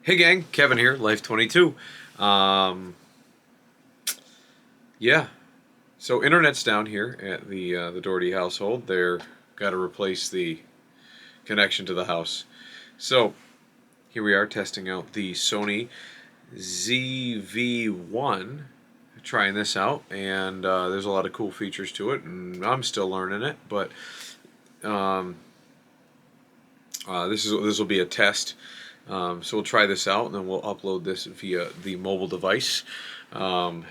Hey gang, Kevin here, Life22. Um, yeah, so internet's down here at the Doherty household. They're got to replace the connection to the house. So here we are testing out the Sony ZV-1, trying this out, and there's a lot of cool features to it, and I'm still learning it. But um, this will be a test. So we'll try this out, and then we'll upload this via the mobile device. Um,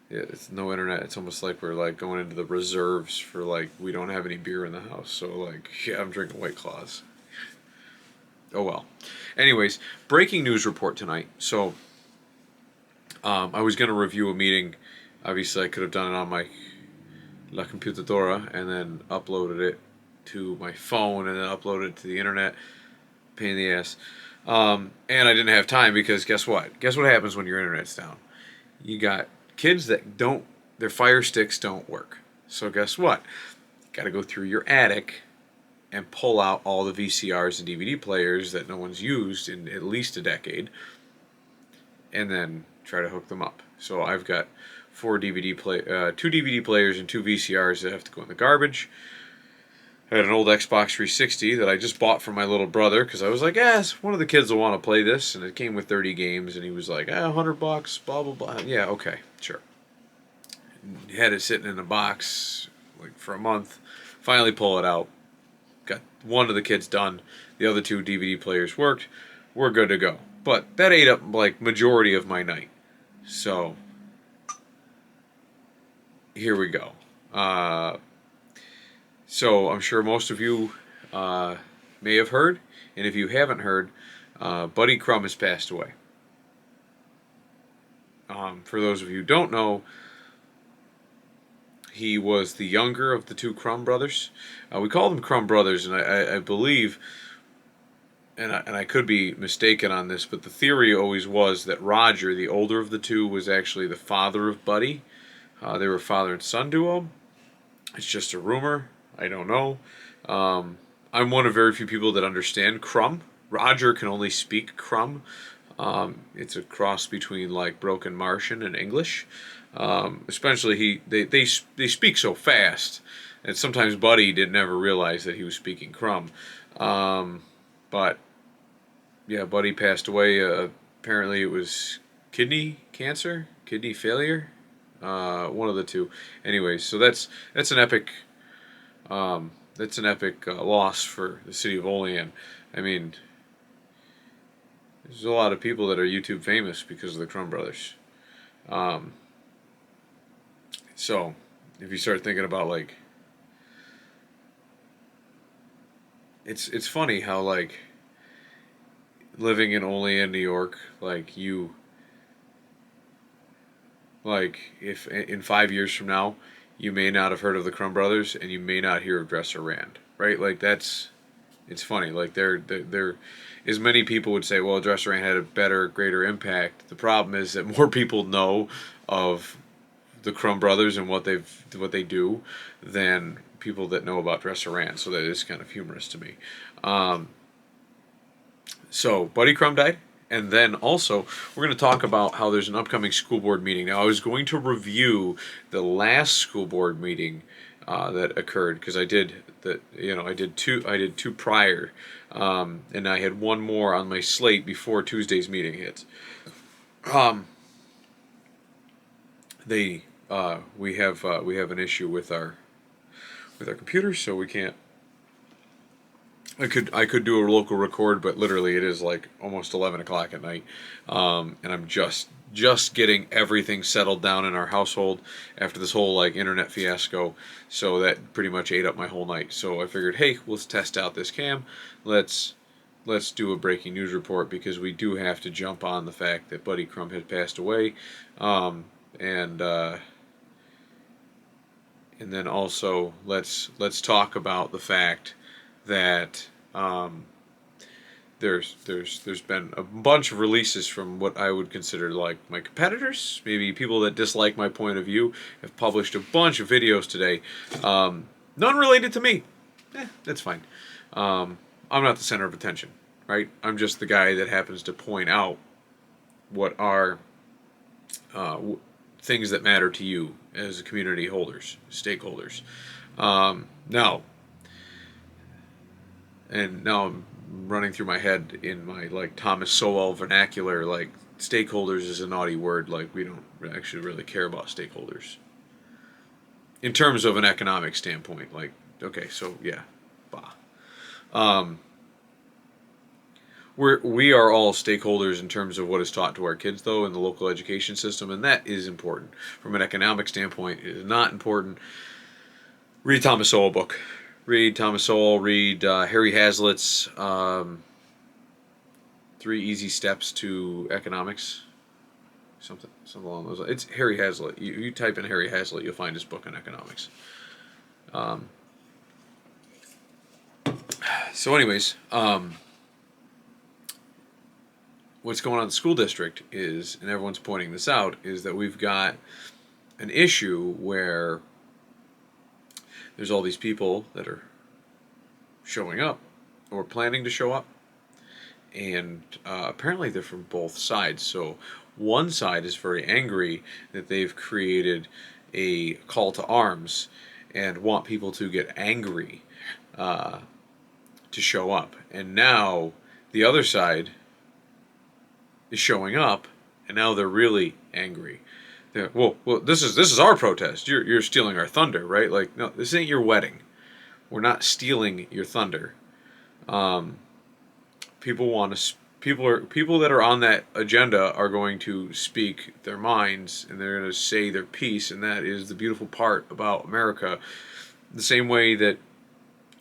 yeah, it's no internet. It's almost like we're like going into the reserves for like we don't have any beer in the house. So like, yeah, I'm drinking White Claws. Oh well. Anyways, breaking news report tonight. So I was going to review a meeting. Obviously, I could have done it on my La Computadora and then uploaded it to my phone and then uploaded it to the internet. Pain in the ass. And I didn't have time because guess what? Guess what happens when your internet's down? You got kids that their Fire Sticks don't work. So guess what? You got to go through your attic and pull out all the VCRs and DVD players that no one's used in at least a decade, and then try to hook them up. So I've got two DVD players and two VCRs that have to go in the garbage. I had an old Xbox 360 that I just bought for my little brother because I was like, yes, one of the kids will want to play this, and it came with 30 games, and he was like, $100, blah blah blah. Yeah, okay, sure. Had it sitting in a box like for a month. Finally, pull it out. Got one of the kids done. The other two DVD players worked. We're good to go. But that ate up like majority of my night. So here we go. So I'm sure most of you may have heard, and if you haven't heard, Buddy Crum has passed away. For those of you who don't know, he was the younger of the two Crum brothers. We call them Crum brothers, and I believe, and I could be mistaken on this, but the theory always was that Roger, the older of the two, was actually the father of Buddy. They were father and son duo. It's just a rumor. I don't know. I'm one of very few people that understand Crum. Roger can only speak Crum. It's a cross between like broken Martian and English. Especially they speak so fast, and sometimes Buddy didn't ever realize that he was speaking Crum. But yeah, Buddy passed away. Apparently, it was kidney cancer, kidney failure, one of the two. Anyways, so that's an epic. That's an epic loss for the city of Olean. I mean, there's a lot of people that are YouTube famous because of the Crum brothers. So, if you start thinking about like, it's funny how like living in Olean, New York, like if in 5 years from now you may not have heard of the Crum brothers and you may not hear of Dresser Rand, right? Like it's funny. Like they're as many people would say, well, Dresser Rand had a better, greater impact. The problem is that more people know of the Crum brothers and what they do than people that know about Dresser Rand. So that is kind of humorous to me. So Buddy Crum died. And then also, we're going to talk about how there's an upcoming school board meeting. Now, I was going to review the last school board meeting that occurred because I did two prior, and I had one more on my slate before Tuesday's meeting hits. We have an issue with our computers, so we can't. I could do a local record, but literally it is like almost 11 o'clock at night, and I'm just getting everything settled down in our household after this whole like internet fiasco. So that pretty much ate up my whole night. So I figured, hey, let's test out this cam. Let's do a breaking news report because we do have to jump on the fact that Buddy Crum had passed away, and then also let's talk about the fact that there's been a bunch of releases from what I would consider like my competitors, maybe people that dislike my point of view, have published a bunch of videos today, none related to me. That's fine. I'm not the center of attention. right? I'm just the guy that happens to point out what are things that matter to you as community holders, stakeholders. Now, and now I'm running through my head in my like Thomas Sowell vernacular, like stakeholders is a naughty word. Like we don't actually really care about stakeholders in terms of an economic standpoint. Like okay, so yeah, bah. Um, we are all stakeholders in terms of what is taught to our kids, though, in the local education system, and that is important. From an economic standpoint, it is not important. Read Thomas Sowell book. Read Thomas Sowell. Read Harry Hazlitt's 3 Easy Steps to Economics. Something along those lines. It's Harry Hazlitt. You type in Harry Hazlitt, you'll find his book on economics. So, anyways, what's going on in the school district is, and everyone's pointing this out, is that we've got an issue where there's all these people that are showing up or planning to show up, and apparently they're from both sides. So one side is very angry that they've created a call to arms and want people to get angry to show up, and now the other side is showing up, and now they're really angry. Well, this is our protest. You're stealing our thunder, right? Like, no, this ain't your wedding. We're not stealing your thunder. People want to. People that are on that agenda are going to speak their minds, and they're going to say their piece, and that is the beautiful part about America. The same way that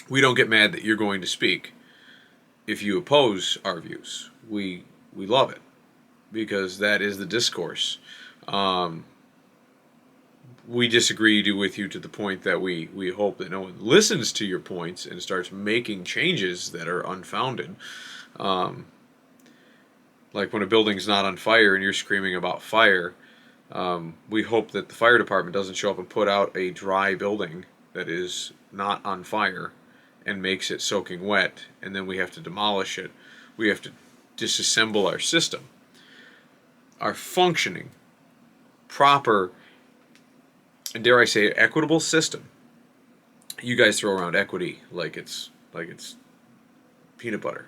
we don't get mad that you're going to speak if you oppose our views. We love it, because that is the discourse. We disagree with you to the point that we hope that no one listens to your points and starts making changes that are unfounded. Like when a building's not on fire and you're screaming about fire, we hope that the fire department doesn't show up and put out a dry building that is not on fire and makes it soaking wet, and then we have to demolish it. We have to disassemble our system. Our functioning, proper, and dare I say, equitable system. You guys throw around equity like it's peanut butter.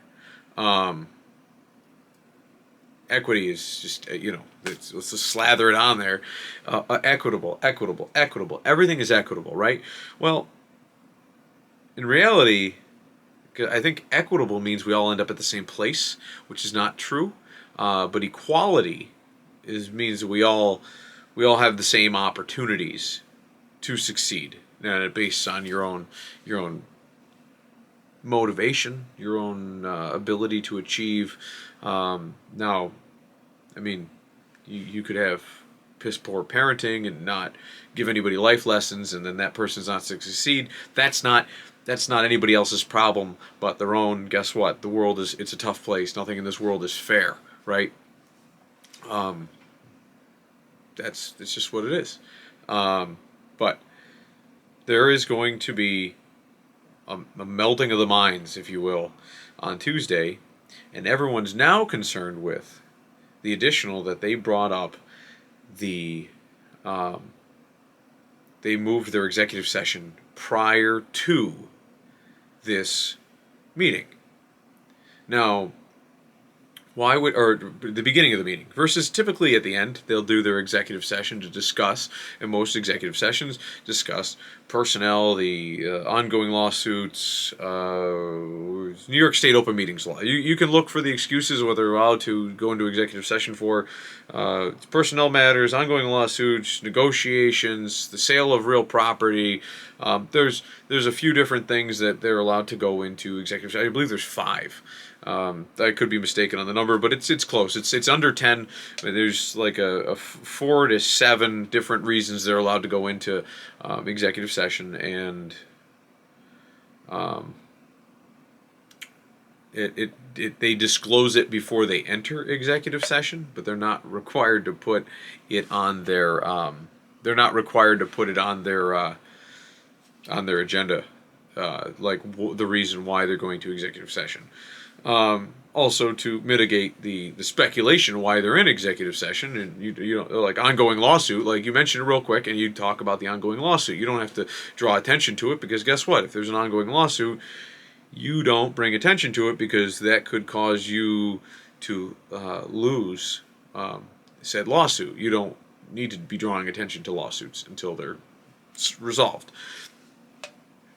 Equity is just let's just slather it on there. Equitable. Everything is equitable, right? Well, in reality, I think equitable means we all end up at the same place, which is not true. But equality means that we all have the same opportunities to succeed, based on your own motivation, your own ability to achieve. Now, I mean, you could have piss poor parenting and not give anybody life lessons, and then that person's not to succeed. That's not anybody else's problem but their own. Guess what? The world it's a tough place. Nothing in this world is fair, right? It's just what it is. But there is going to be a melding of the minds, if you will, on Tuesday, and everyone's now concerned with the additional that they brought up. They moved their executive session prior to this meeting. Now, or the beginning of the meeting versus typically at the end, they'll do their executive session to discuss, and most executive sessions discuss personnel, the ongoing lawsuits, New York State open meetings law. You can look for the excuses of what they're allowed to go into executive session for. Personnel matters, ongoing lawsuits, negotiations, the sale of real property. There's a few different things that they're allowed to go into executive session. I believe there's 5. I could be mistaken on the number, but it's close. It's under 10. I mean, there's like a 4 to 7 different reasons they're allowed to go into executive session, and they disclose it before they enter executive session, but they're not required to put it on their agenda, the reason why they're going to executive session. Also to mitigate the speculation why they're in executive session, and you know, like ongoing lawsuit, like you mentioned real quick, and you talk about the ongoing lawsuit. You don't have to draw attention to it, because guess what? If there's an ongoing lawsuit, you don't bring attention to it, because that could cause you to lose said lawsuit. You don't need to be drawing attention to lawsuits until they're resolved.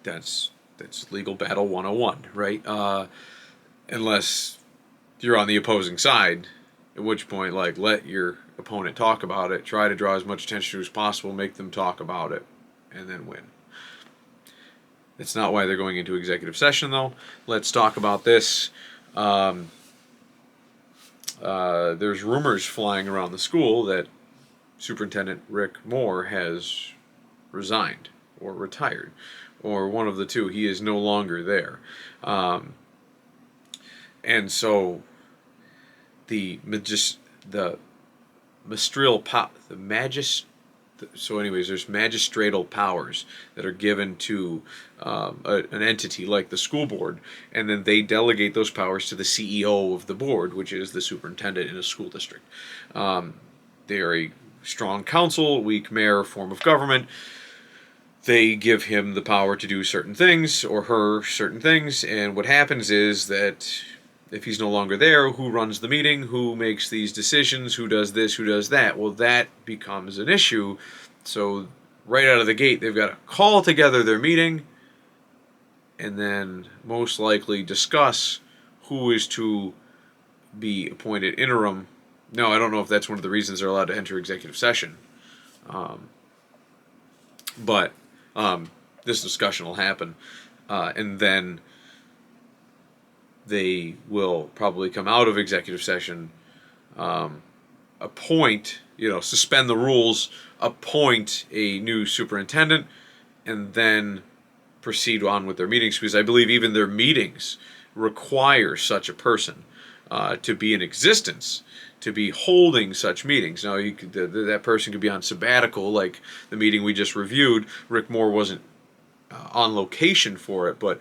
That's legal battle 101, right? Unless you're on the opposing side, at which point, like, let your opponent talk about it, try to draw as much attention to as possible, make them talk about it, and then win. That's not why they're going into executive session, though. Let's talk about this. There's rumors flying around the school that Superintendent Rick Moore has resigned or retired, or one of the two. He is no longer there. And so the so anyways, there's magistral powers that are given to an entity like the school board, and then they delegate those powers to the CEO of the board, which is the superintendent in a school district. They are a strong council, weak mayor form of government. They give him the power to do certain things, or her certain things, and what happens is that if he's no longer there, who runs the meeting, who makes these decisions, who does this, who does that? Well, that becomes an issue. So right out of the gate, they've got to call together their meeting and then most likely discuss who is to be appointed interim. No, I don't know if that's one of the reasons they're allowed to enter executive session. But this discussion will happen. And then they will probably come out of executive session, appoint, suspend the rules, appoint a new superintendent, and then proceed on with their meetings, because I believe even their meetings require such a person to be in existence, to be holding such meetings. Now, that person could be on sabbatical, like the meeting we just reviewed. Rick Moore wasn't on location for it, but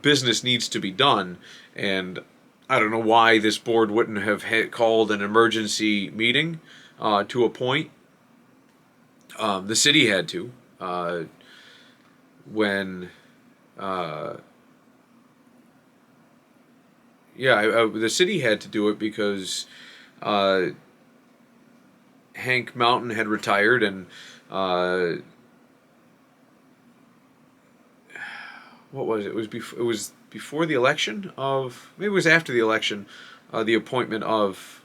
business needs to be done, and I don't know why this board wouldn't have called an emergency meeting to appoint. The city had to when the city had to do it because Hank Mountain had retired, and what was it? It was before the election of, maybe it was after the election, the appointment of,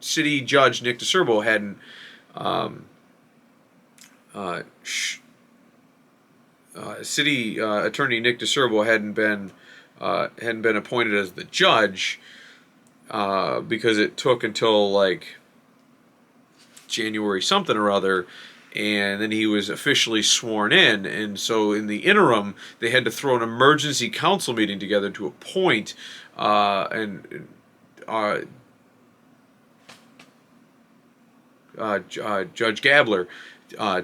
city judge Nick DeCerbo hadn't city attorney Nick DeCerbo hadn't been appointed as the judge because it took until like January something or other, and then he was officially sworn in. And so in the interim, they had to throw an emergency council meeting together to appoint Judge Gabler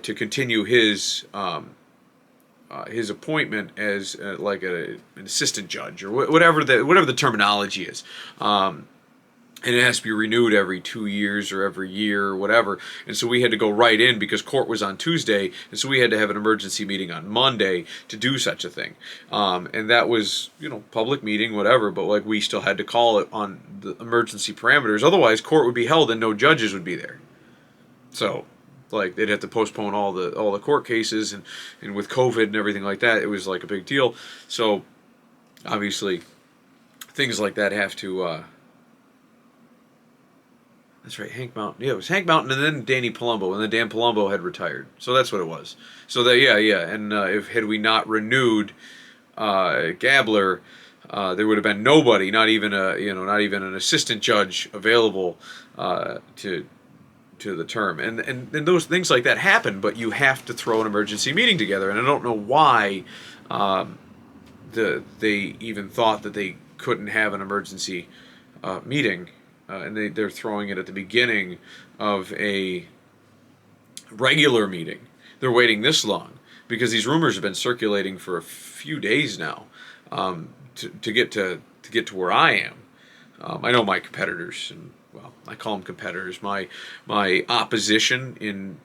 to continue his appointment as like an assistant judge, or whatever the terminology is. And it has to be renewed every 2 years or every year or whatever. And so we had to go right in because court was on Tuesday, and so we had to have an emergency meeting on Monday to do such a thing. And that was, public meeting, whatever, but like we still had to call it on the emergency parameters. Otherwise, court would be held and no judges would be there. So, like, they'd have to postpone all the court cases, and with COVID and everything like that, it was like a big deal. So, obviously, things like that have to. That's right, Hank Mountain. Yeah, it was Hank Mountain, and then Danny Palumbo, and then Dan Palumbo had retired. So that's what it was. So that, and had we not renewed Gabler, there would have been nobody, not even an assistant judge available to the term, and those things like that happen. But you have to throw an emergency meeting together, and I don't know why they even thought that they couldn't have an emergency meeting. And they're throwing it at the beginning of a regular meeting. They're waiting this long because these rumors have been circulating for a few days now. to get to where I am. I know my competitors, and well, I call them competitors. My opposition in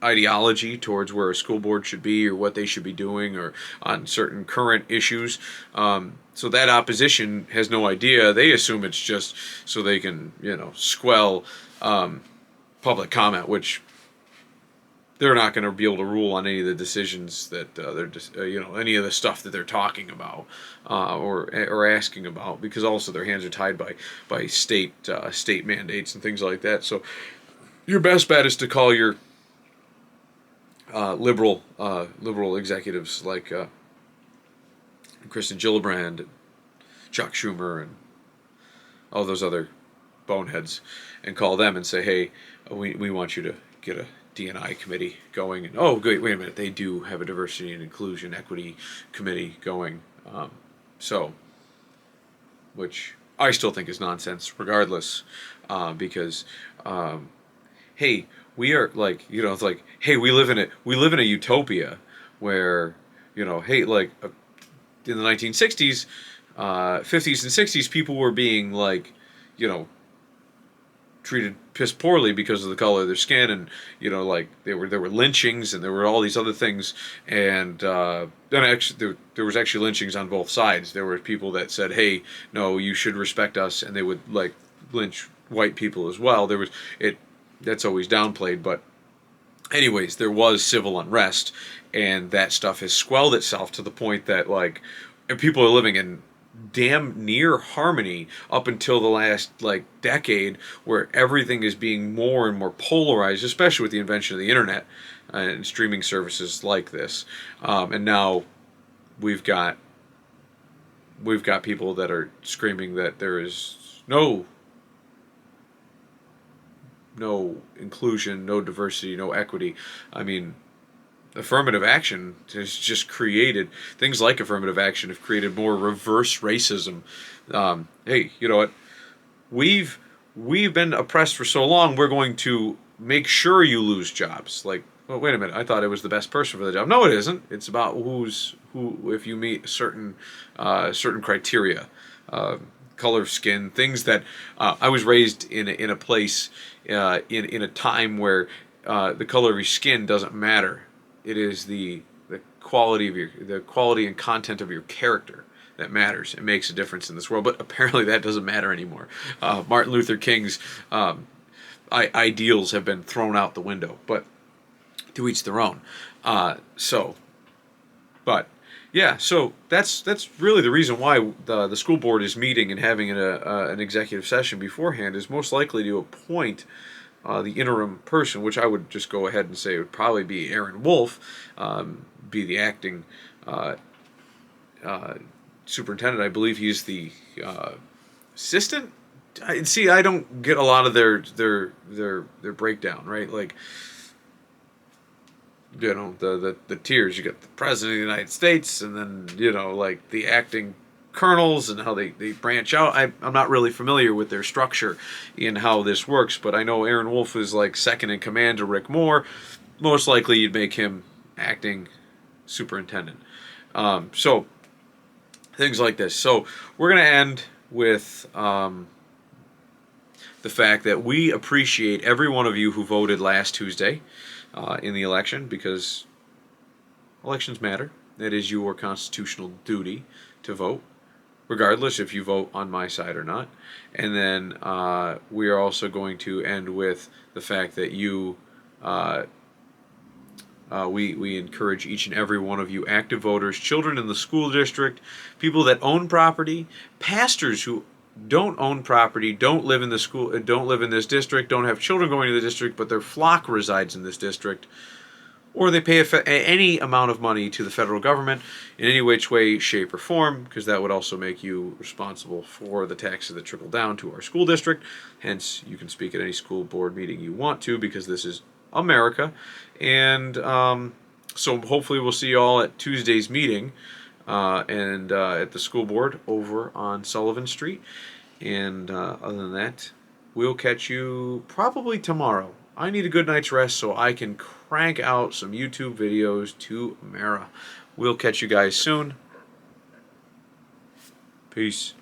ideology towards where a school board should be or what they should be doing or on certain current issues. So that opposition has no idea. They assume it's just so they can, squell public comment, which they're not going to be able to rule on any of the decisions that they're just, any of the stuff that they're talking about or asking about, because also their hands are tied by state mandates and things like that. So your best bet is to call your liberal executives like Kristen Gillibrand, Chuck Schumer, and all those other boneheads, and call them and say, hey, we want you to get a D&I committee going. And oh, wait a minute, they do have a diversity and inclusion equity committee going. Which I still think is nonsense, regardless, because hey, we are like, it's like, hey, we live in a utopia where, hey, like in the 1960s, 50s and 60s, people were being like, treated piss poorly because of the color of their skin, and like there were lynchings and there were all these other things, and then actually there was actually lynchings on both sides. There were people that said, hey, no, you should respect us, and they would like lynch white people as well. That's always downplayed, but anyways, there was civil unrest, and that stuff has swelled itself to the point that like people are living in damn near harmony up until the last like decade, where everything is being more and more polarized, especially with the invention of the internet and streaming services like this. And now we've got people that are screaming that there is no inclusion, no diversity, no equity. I mean, affirmative action has just created things like affirmative action have created more reverse racism. Hey, you know what? We've been oppressed for so long. We're going to make sure you lose jobs. Like, well, wait a minute. I thought it was the best person for the job. No, it isn't. It's about who if you meet certain criteria. Color of skin, things that I was raised in a place in a time where the color of your skin doesn't matter. It is the quality of the quality and content of your character that matters. It makes a difference in this world, but apparently that doesn't matter anymore. Martin Luther King's ideals have been thrown out the window, but to each their own. Yeah, so that's really the reason why the school board is meeting and having an executive session beforehand, is most likely to appoint the interim person, which I would just go ahead and say would probably be Aaron Wolf, be the acting superintendent. I believe he's the assistant. See, I don't get a lot of their breakdown, right? Like, the tiers. You got the president of the United States, and then like the acting colonels and how they branch out. I'm not really familiar with their structure in how this works, but I know Aaron Wolf is like second in command to Rick Moore. Most likely you'd make him acting superintendent. So things like this. So we're going to end with the fact that we appreciate every one of you who voted last Tuesday in the election, because elections matter. That is your constitutional duty to vote, regardless if you vote on my side or not. And then we are also going to end with the fact that we encourage each and every one of you active voters, children in the school district, people that own property, pastors who don't own property, don't live in the school, don't live in this district, don't have children going to the district, but their flock resides in this district, or they pay any amount of money to the federal government in any which way, shape, or form, because that would also make you responsible for the taxes that trickle down to our school district. Hence, you can speak at any school board meeting you want to, because this is America. And so hopefully we'll see you all at Tuesday's meeting and at the school board over on Sullivan Street. And other than that, we'll catch you probably tomorrow. I need a good night's rest so I can crank out some YouTube videos tomorrow. We'll catch you guys soon. Peace.